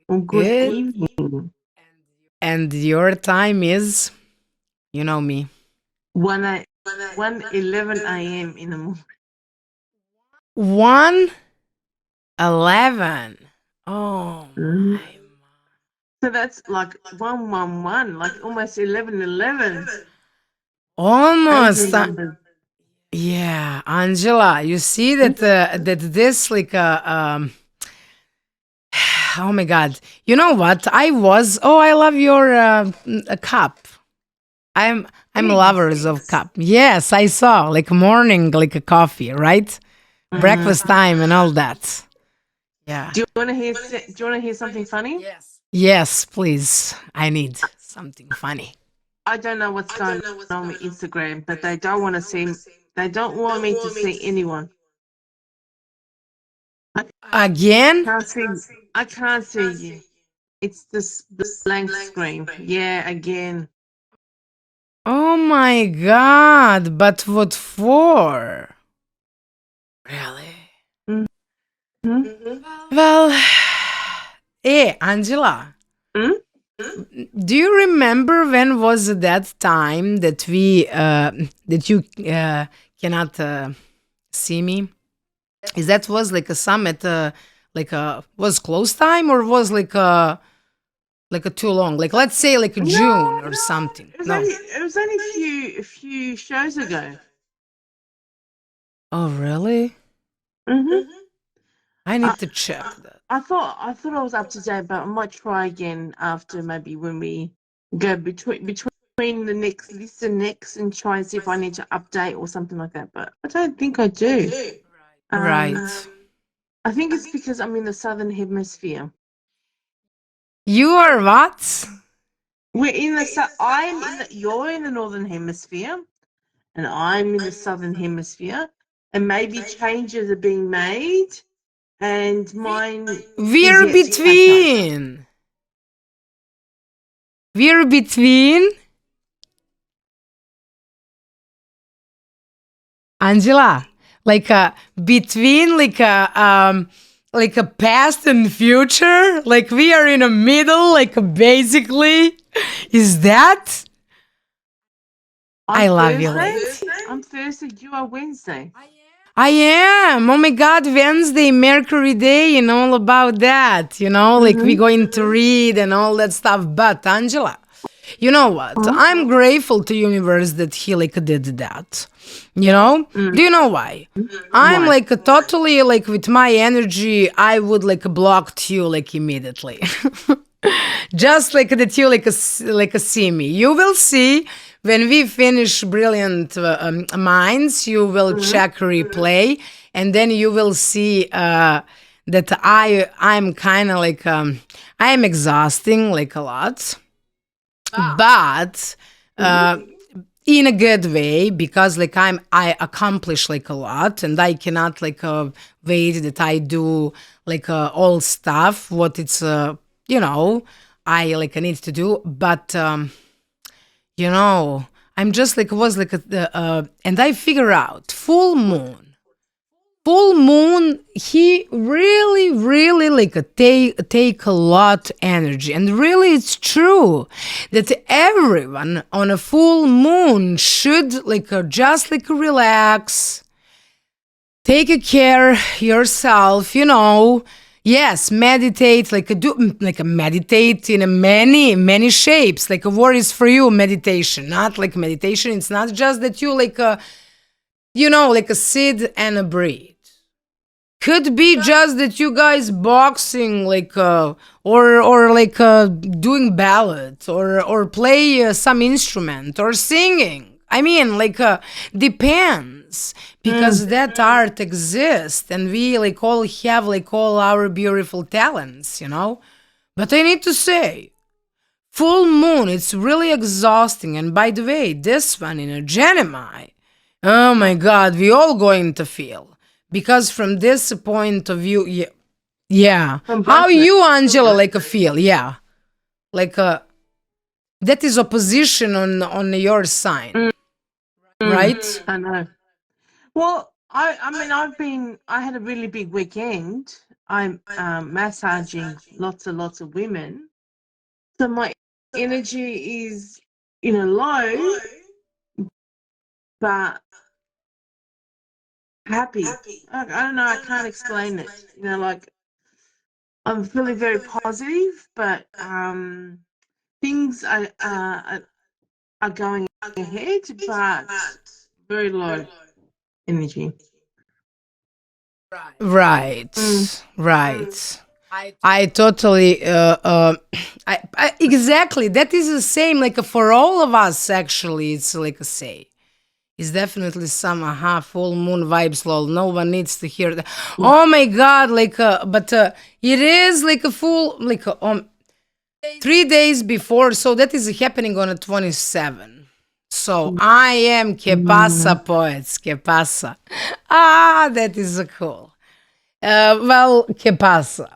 Well, good Good. evening. And your time is, you know me. 1 a 1:11 a.m. in the morning. 1:11. Oh Mhm. my. So that's like 111, like almost 11:11. Almost. Asian numbers. Yeah, Angela, you see that that this like oh my god. You know what? I love your a cup. I'm Big. lovers of cup. Yes, I saw like morning like a coffee, right? Mhm. Breakfast time and all that. Yeah. Do you want to hear? Do you want to hear something funny? Yes, please. I need something funny. I don't know what's going on with Instagram, but they don't want to see. They don't want me to see anyone. I Again? can't see. I can't see you. It's this blank screen. Yeah, again. Oh my god, but what for? Really? Mhm. Well, Angela, Mm? do you remember when was that time that that you cannot see me? Is that was like a summit, like a was close time or was like a too long? Like let's say like No, June or something. No. it was only a few shows ago. Oh really? Hmm. I I, need to check I that. I thought I was up to date, but I might try again after maybe when we go between the next this and next and try and see if I need to update or something like that. But I don't think I do. Um, Right. I think it's because I'm in the southern hemisphere. You are what? We're in the I'm in the you're in the northern hemisphere and I'm in the southern hemisphere, and maybe changes are being made, and mine is We're yet to catch up. between. We're between. Angela, like a between like a past and future, like we are in a middle, like basically. Is that? On I love you, Thursday, late. on Thursday, you are Wednesday. I am. Oh my God, Wednesday, Mercury Day, and all about that. Like we Mm-hmm. going to read and all that stuff. But Angela, you know what? I'm grateful to universe that he like did that. Mm. Do you know why? I'm Why? like totally like with my energy, I would like blocked you like immediately. Just like that you like a see me. You will see when we finish Brilliant Minds. You will Mm-hmm. check replay, and then you will see that I'm kind of like I am exhausting like a lot, but Mm-hmm. in a good way because like I accomplish like a lot and I cannot like wait that I do like all stuff what it's you know I like I need to do, but you know I'm just like was like and I figure out full moon he really like take a lot energy, and really it's true that everyone on a full moon should like just like relax, take a care yourself, yes, meditate, like a do like a meditate in a many shapes, like a what is for you meditation, not like meditation, it's not just that you like like a sit and a breathe. Could be just that you guys boxing like or like doing ballads or play some instrument or singing. I mean like depends, Mm. because that art exists and we like all have like all our beautiful talents, but I need to say full moon, it's really exhausting. And by the way, this one in a Gemini, oh my God, we all going to feel. Because from this point of view, yeah, yeah. From How both of you, Angela, like a feel? Yeah, like that is opposition on your sign, them. right? I know. Well, I mean, I had a really big weekend. I'm massaging lots and lots of women. So my energy is, low, but happy. I don't know. I can't explain it. Like I'm feeling very positive, but things are going ahead, but very low energy. Mm. Right, right. I totally, exactly. That is the same. Like for all of us, actually, it's like a say. It's definitely some full moon vibes, lol. No one needs to hear that. Yeah. Oh my god, like, but it is like a full, like, 3 days before. So that is happening on the 27th. So I am que pasa, Mm. poets, que pasa. That is cool. Well, que pasa?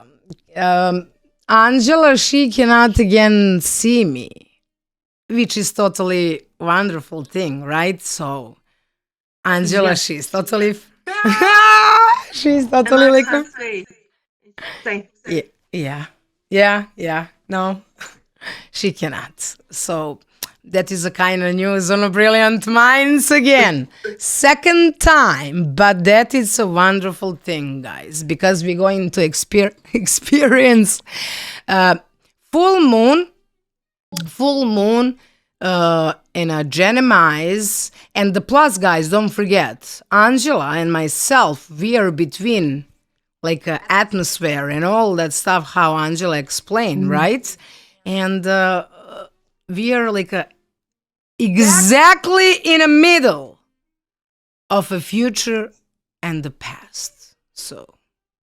Angela, she cannot again see me, which is totally wonderful thing, right? So Angela, Yes. she's totally, she's And totally I like, can't see. Say. yeah, yeah, yeah, yeah. No, she cannot. So that is a kind of news on a Brilliant Minds again. Second time, but that is a wonderful thing, guys, because we're going to experience uh, full moon, full moon in a Gemini's. And the plus, guys, don't forget, Angela and myself, we are between like atmosphere and all that stuff, how Angela explained, Mm. right? And we are like exactly in the middle of a future and the past. So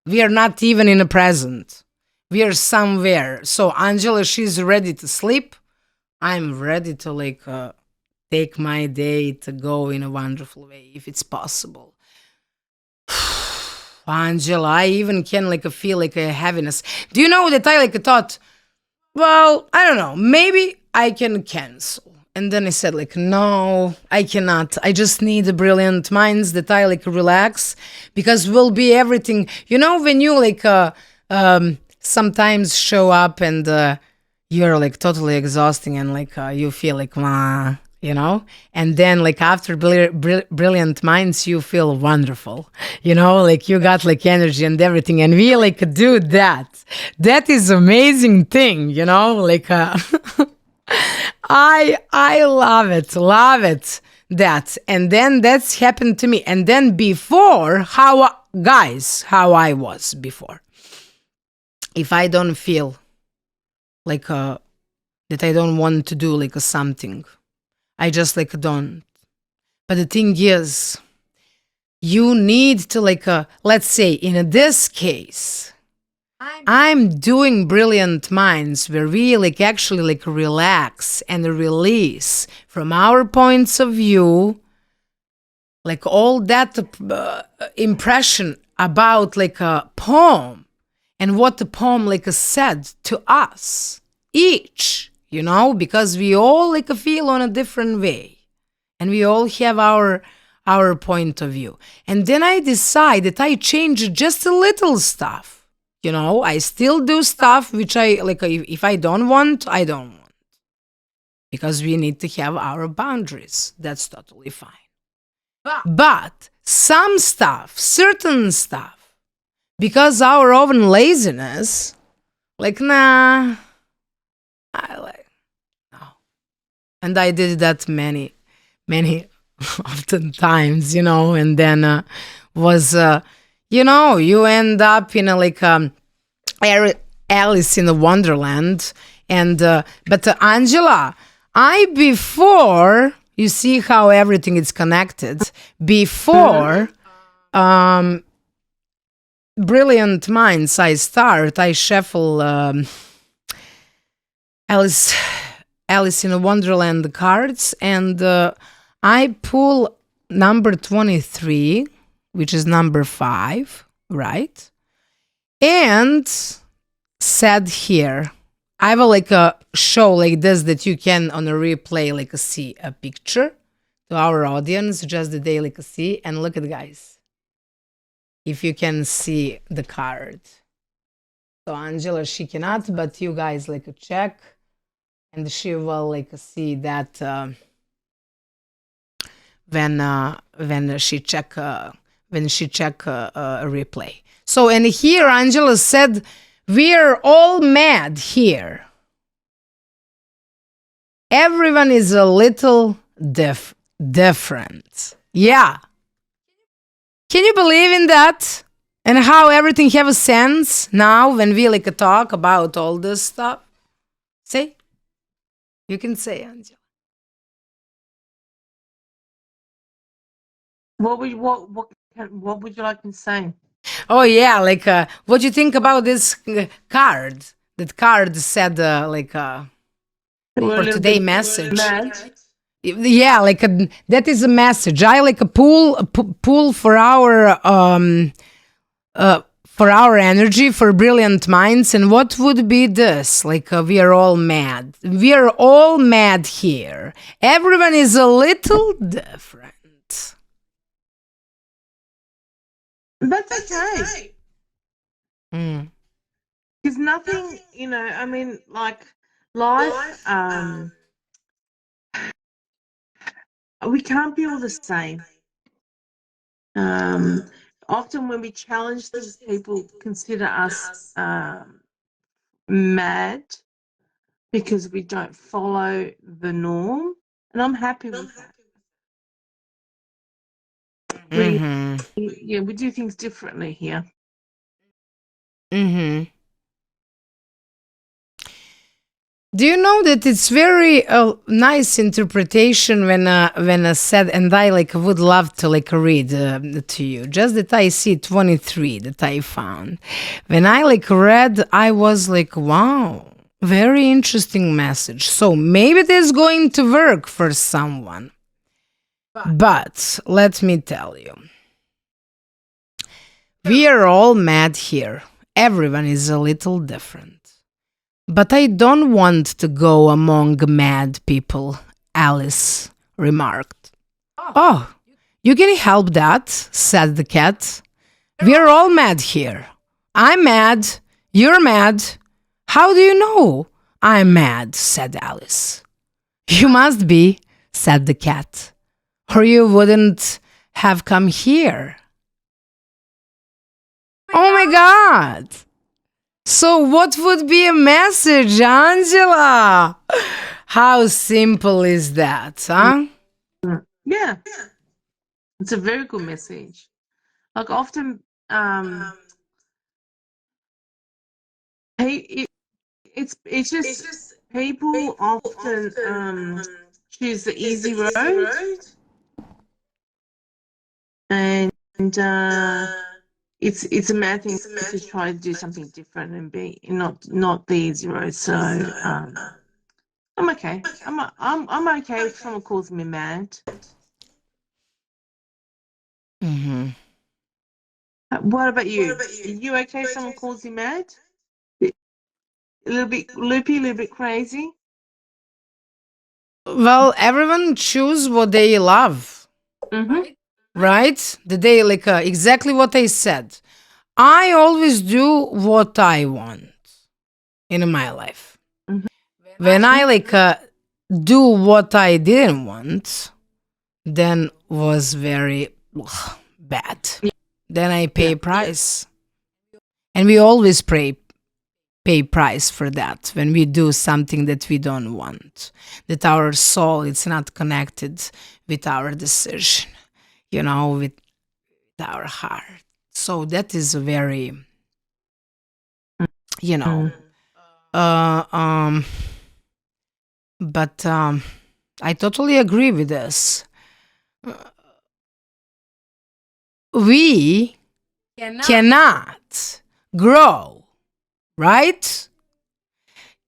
we are not even in the present. We are somewhere. So Angela, she's ready to sleep. I'm ready to like take my day to go in a wonderful way if it's possible. Angela, I even can like feel like a heaviness. Do you know that I like thought, well, I don't know, maybe I can cancel. And then I said like, no, I cannot. I just need the brilliant minds that I like relax because will be everything. You know, when you like sometimes show up and you're like totally exhausting and like you feel like, you know, and then like after brilliant minds you feel wonderful, you know, like you got like energy and everything, and we like do that is amazing thing, you know, like I love it that. And then that's happened to me. And then before, how guys, how I was before, if I don't feel like that I don't want to do like something, I just like don't. But the thing is, you need to like let's say in this case, I'm doing brilliant minds where we like actually like relax and release from our points of view, like all that impression about like a poem and what the poem like said to us each, you know, because we all like feel on a different way and we all have our point of view. And then I decide that I change just a little stuff. You know, I still do stuff which I like. If I don't want, I don't want. Because we need to have our boundaries. That's totally fine. But some stuff, certain stuff, because our own laziness, like, nah, I like, no. And I did that many, often times, you know, and then was, you know, you end up in a like Alice in the Wonderland. And but Angela, I before you see how everything is connected. Before Brilliant Minds, I start. I shuffle Alice in the Wonderland cards, and I pull number 23, which is number 5, right? And said here, I have like a show like this that you can on a replay like see a picture to our audience, just the day like see, and look at guys, if you can see the card. So Angela, she cannot, but you guys like check, and she will like see that when she check a replay. So and here Angela said, "We're all mad here. Everyone is a little different." Yeah. Can you believe in that? And how everything have a sense now when we like talk about all this stuff? Say, you can say, Angela. What would you like me to say? Oh yeah, like what do you think about this card? That card said We're a for little today bit message. mad. Yeah, like that is a message. I like a pull for our energy, for brilliant minds. And what would be this? Like we are all mad. We are all mad here. Everyone is a little different. That's okay. Mm. There's nothing, I mean, like life, we can't be all the same. Often when we challenge things, people consider us mad because we don't follow the norm, and I'm happy with that. We do things differently here. Mm-hmm. Do you know that it's very nice interpretation when I said, and I like would love to like read to you, just that I see 23 that I found. When I like read, I was like, wow, very interesting message. So maybe it is going to work for someone. But let me tell you, we are all mad here. Everyone is a little different. But I don't want to go among mad people, Alice remarked. Oh, you can help that, said the cat. We're all mad here. I'm mad. You're mad. How do you know I'm mad? Said Alice. You must be, said the cat, or you wouldn't have come here. Oh my God! So what would be a message, Angela? How simple is that, huh? Yeah, it's a very good message. Like often, it's just people often choose the easy road, and it's a mad thing to try to do something different and be not the easy road. So I'm okay. I'm okay if someone calls me mad. Mm-hmm. What about you? Are you okay if someone calls you mad? A little bit loopy, a little bit crazy? Well, everyone choose what they love, Mm-hmm. right? The day, like exactly what I said. I always do what I want in my life. Mm-hmm. When I like do what I didn't want, then was very bad. Then I pay price, and we always pay price for that when we do something that we don't want, that our soul is not connected with our decision, with our heart. So that is a very, you know, uh, um, but I totally agree with this. We cannot grow, right?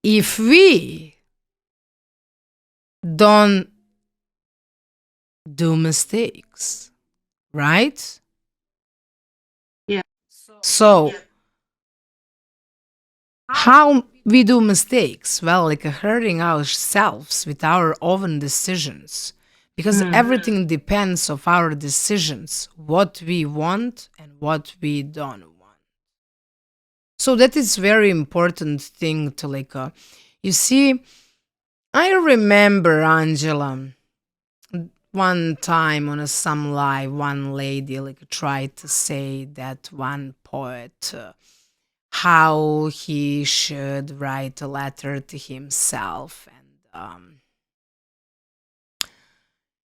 If we don't do mistakes, right? Yeah. So, how we do mistakes? Well, like hurting ourselves with our own decisions. Because everything depends of our decisions, what we want and what we don't want. So that is very important thing to like, you see, I remember, Angela, one time on some live, one lady like tried to say that one poet, how he should write a letter to himself,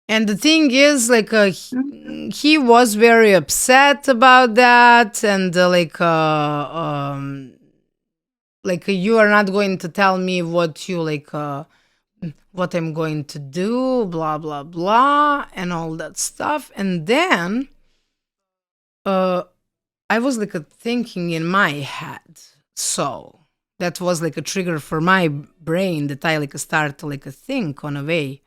and the thing is like, he was very upset about that, and like you are not going to tell me what you like, what I'm going to do, blah blah blah, and all that stuff. And then I was like thinking in my head, so that was like a trigger for my brain that I like start to like think on a way.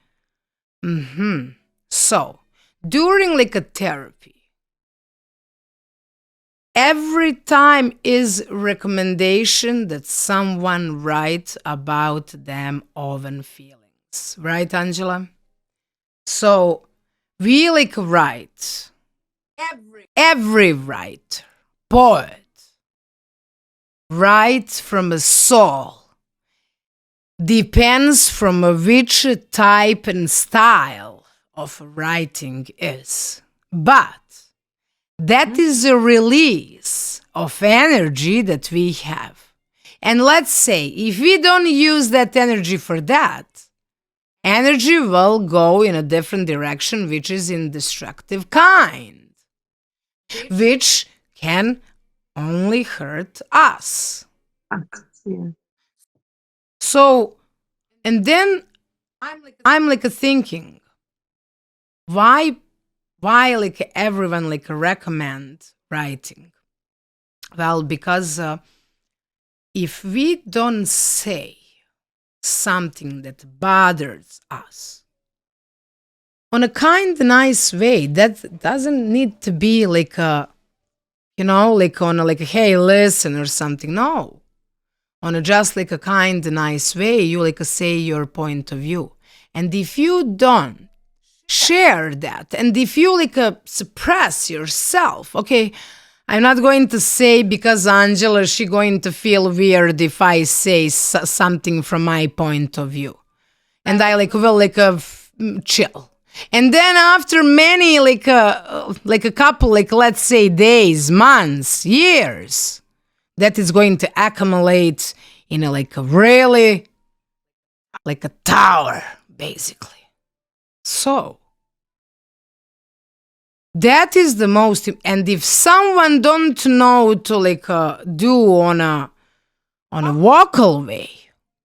So during like a therapy, every time is recommendation that someone writes about them own feelings, right, Angela? So we like write, every writer, poet, writes from a soul, depends from which type and style of writing is, but that is a release of energy that we have. And let's say if we don't use that energy for that, energy will go in a different direction, which is in destructive kind, which can only hurt us. Yeah. So, and then I'm like thinking, why like everyone like recommend writing? Well, because if we don't say something that bothers us on a kind, nice way, that doesn't need to be like a, like on a, like, hey, listen or something. No, on a just like a kind, nice way, you like say your point of view. And if you don't share that, and if you like suppress yourself, okay, I'm not going to say because Angela, she going to feel weird if I say something from my point of view, and I like will like chill. And then after many like a couple, like let's say days, months, years, that is going to accumulate in a like a really like a tower, basically. So that is the most, and if someone don't know to like do on a vocal way,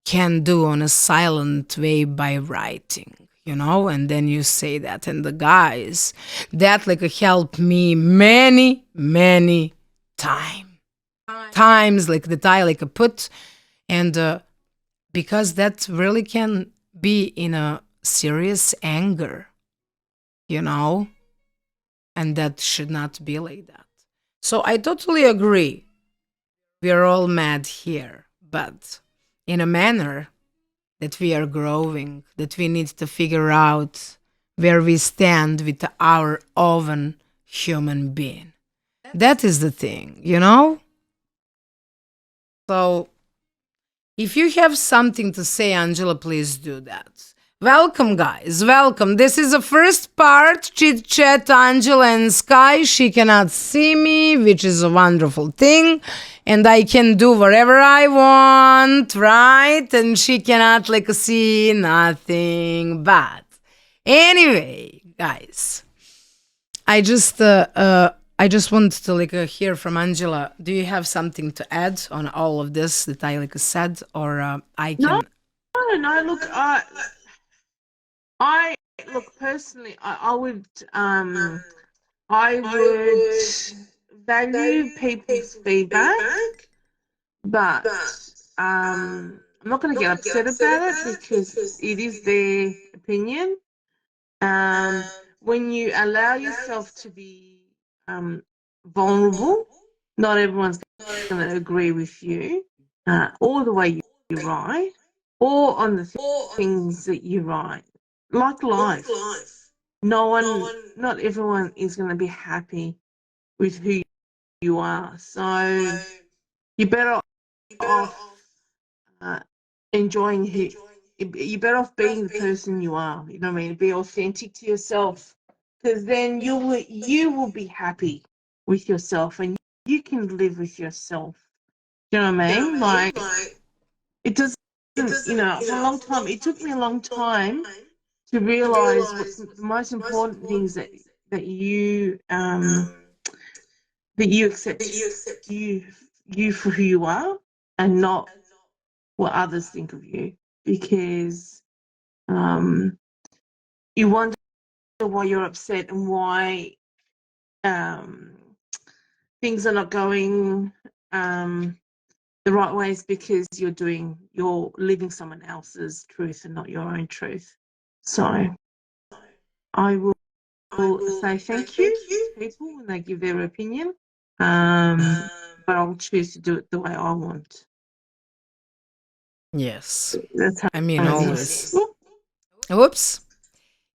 can do on a silent way by writing, and then you say that. And the guys, that like helped me many times like that I like put, and because that really can be in a serious anger, and that should not be like that. So I totally agree. We are all mad here, but in a manner that we are growing, that we need to figure out where we stand with our own human being. That is the thing, So if you have something to say, Angela, please do that. Welcome, guys. Welcome. This is the first part, chit chat, Angela and Sky. She cannot see me, which is a wonderful thing. And I can do whatever I want, right? And she cannot like see nothing. But anyway, guys, I just want to like hear from Angela. Do you have something to add on all of this that I like said, or I can? No. Look, I look personally. I would value people's feedback, but I'm not going to get upset about it because it is their opinion. When you allow yourself to be vulnerable, not everyone's going to agree with you, or the way you write, or on the things that you write. Like life, not everyone is going to be happy with who you are. So you're better off uh, enjoying who you're better off being the person you are. You know what I mean? Be authentic to yourself, because then you will be happy with yourself, and you can live with yourself. You know what I mean? Like it doesn't. For a long time, it took me a long time to realize what's the most important things that you accept you you for who you are, and not what others think of you, because you wonder why you're upset and why um, things are not going the right ways, because you're living someone else's truth and not your own truth. So I will say thank you to people when they give their opinion, but I'll choose to do it the way I want. Yes. That's how I mean, it always. is. Ooh, Whoops.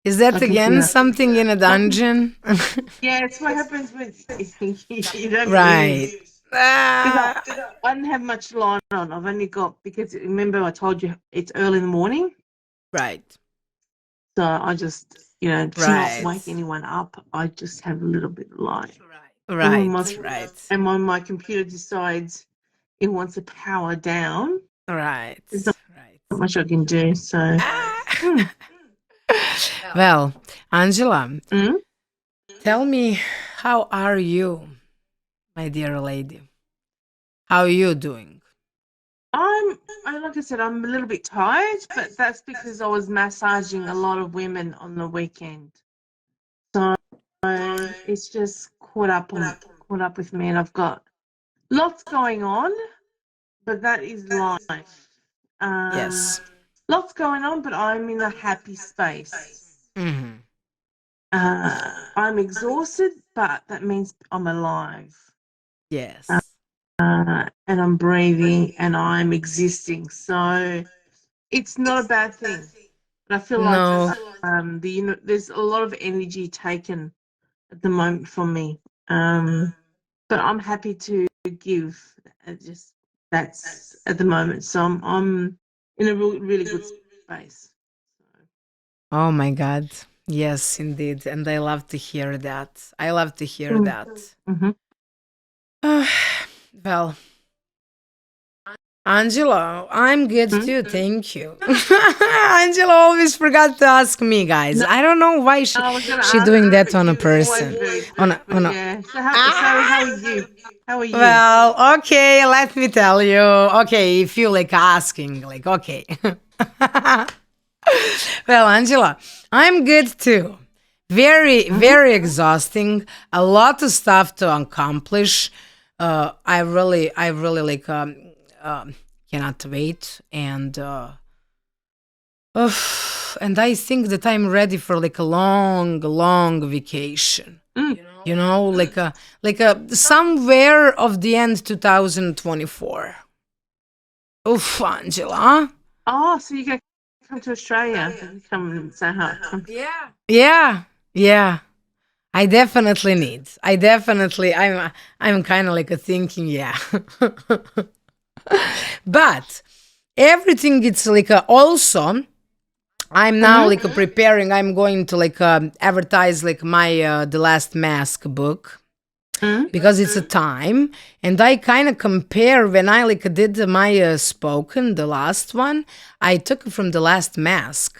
Is that I can again feel something in a dungeon? Yeah, it's what happens when you don't Right. move. Because Ah, I didn't have much light on. I've only got, because remember I told you it's early in the morning, right. so I just, to not Right. wake anyone up, I just have a little bit of light. And Right. Right. when my computer decides it wants to power down, Right. there's not Right. much I can do. So, Ah. mm, Well, Angela, mm, tell me, how are you, my dear lady? How are you doing? like I said, I'm a little bit tired, but that's because I was massaging a lot of women on the weekend. So it's just caught up with me, and I've got lots going on, but that is life. Yes. Lots going on, but I'm in a happy space. Hmm. I'm exhausted, but that means I'm alive, Yes. and I'm breathing, and I'm existing. So it's not a bad thing. But I feel like No. there's a lot of energy taken at the moment from me. But I'm happy to give. Just that's at the moment. So I'm in a really good space. Oh my God. Yes, indeed. And I love to hear that. I love to hear that. Mm-hmm. Well, Angela, I'm good Mm-hmm. too. Thank you. Angela always forgot to ask me, guys. No, I don't know why I was going to she ask doing you, that but on a you always person. do. But On a. yeah. So how are you? How are you? Well, okay, let me tell you. Okay, if you like asking, like, okay. Well, Angela, I'm good too. Very, Mm-hmm. very exhausting. A lot of stuff to accomplish. I really like cannot wait, and I think that I'm ready for like a long, long vacation. Mm. Like a somewhere of the end 2024. Oof, Angela. Oh, so you're going to come to Australia and come and say hi. Yeah, yeah. I definitely need. I'm kind of like a thinking, yeah. But everything it's like also I'm now like Mm-hmm. preparing. I'm going to like advertise like my The Last Mask book Mm-hmm. because it's a time, and I kind of compare when I like did my spoken, the last one. I took it from The Last Mask,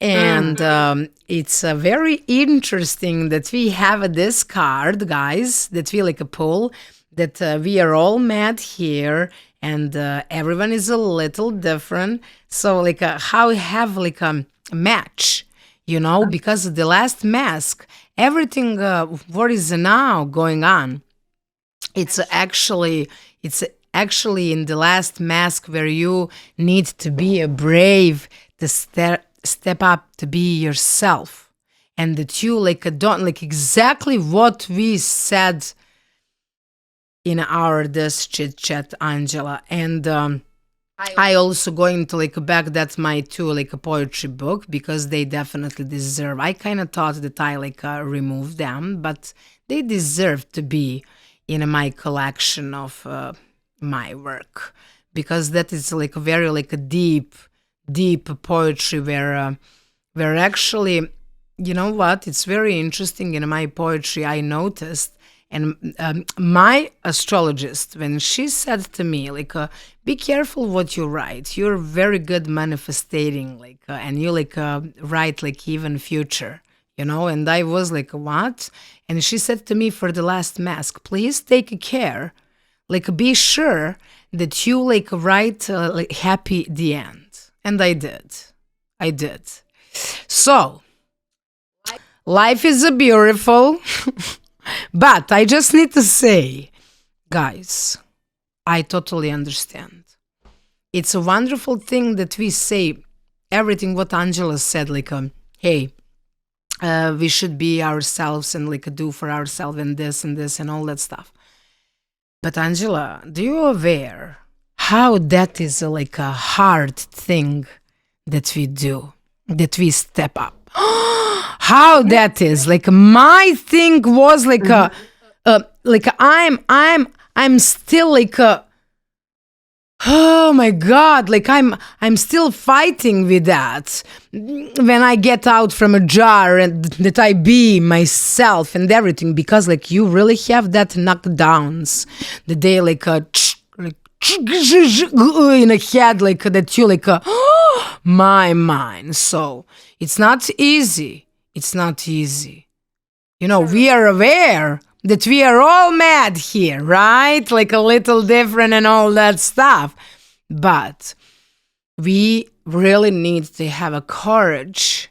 Mm. and it's very interesting that we have this card, guys, that we like a pull, that we are all mad here, and everyone is a little different. So like how we have like a match, because of the last mask, everything what is now going on, it's actually in the last mask where you need to be a brave to step up to be yourself, and that you like don't like exactly what we said in our this chit chat, Angela. And I also going to like back that's my two like a poetry book, because they definitely deserve. I kind of thought that I like removed them, but they deserve to be in my collection of my work, because that is like a very like a deep poetry where actually, you know what, it's very interesting in my poetry. I noticed, and my astrologist, when she said to me like be careful what you write, you're very good manifestating, like and you like write like even future, you know. And I was like, what? And she said to me, for the last mask, please take care, like be sure that you like write like happy the end. And I did. So life is a beautiful. But I just need to say, guys, I totally understand. It's a wonderful thing that we say everything what Angela said, like hey, we should be ourselves and like do for ourselves and this and all that stuff. But Angela, do you aware how that is like a hard thing that we do, that we step up? How that is like my thing was like like I'm still like oh my god, like I'm still fighting with that when I get out from a jar, and that I be myself and everything, because like you really have that knockdowns the day like like in a head, like that you like my mind. So it's not easy. It's not easy. You know, we are aware that we are all mad here, right? Like a little different and all that stuff. But we really need to have a courage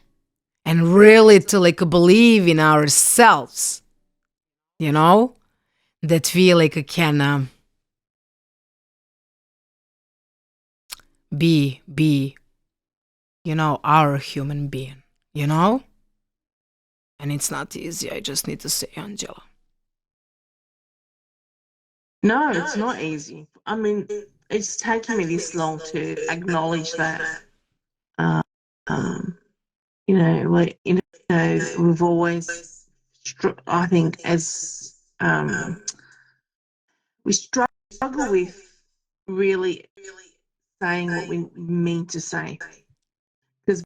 and really to like believe in ourselves, you know, that we like can be, you know, our human being, you know? And it's not easy, I just need to say, Angela. No, it's not easy. I mean, it's taken me this long to acknowledge that. Um, we've always, I think, as we struggle with really saying what we mean to say, because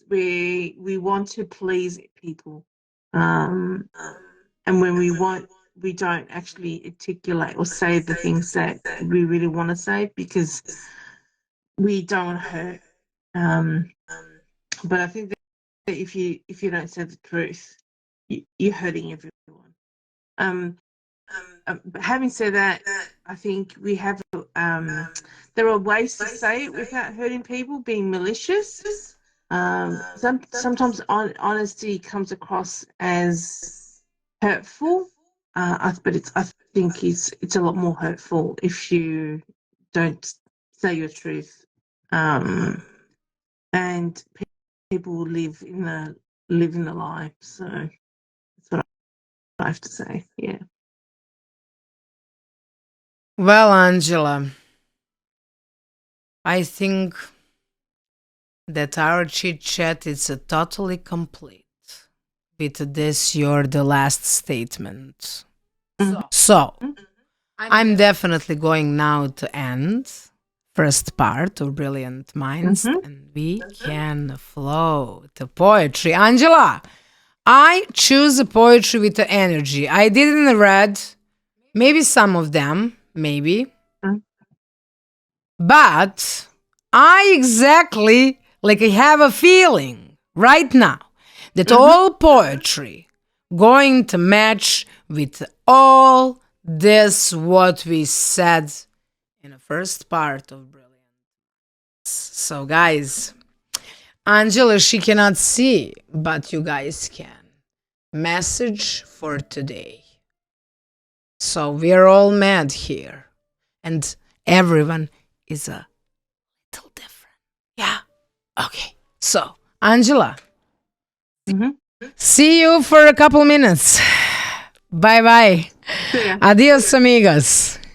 we want to please people, and when we don't actually articulate or say the things that we really want to say, because we don't hurt. But I think that if you don't say the truth, you're hurting everyone. But having said that, I think we have there are ways to say it without hurting people, being malicious. Sometimes honesty comes across as hurtful, but I think it's a lot more hurtful if you don't say your truth, and people will live in a lie. So that's what I have to say. Yeah. Well, Angela, I think that our chit chat is totally complete with this. You're the last statement. So I'm definitely going now to end first part of Brilliant Minds, and we can flow to poetry. Angela, I choose a poetry with the energy. I didn't read maybe some of them, maybe. But I exactly like I have a feeling right now that all poetry going to match with all this what we said in the first part of Brilliance. So guys, Angela, she cannot see, but you guys can. Message for today. So we're all mad here, and everyone is a little different. Yeah. Okay. So, Angela, see you for a couple minutes. Bye bye. Yeah. Adios, amigas.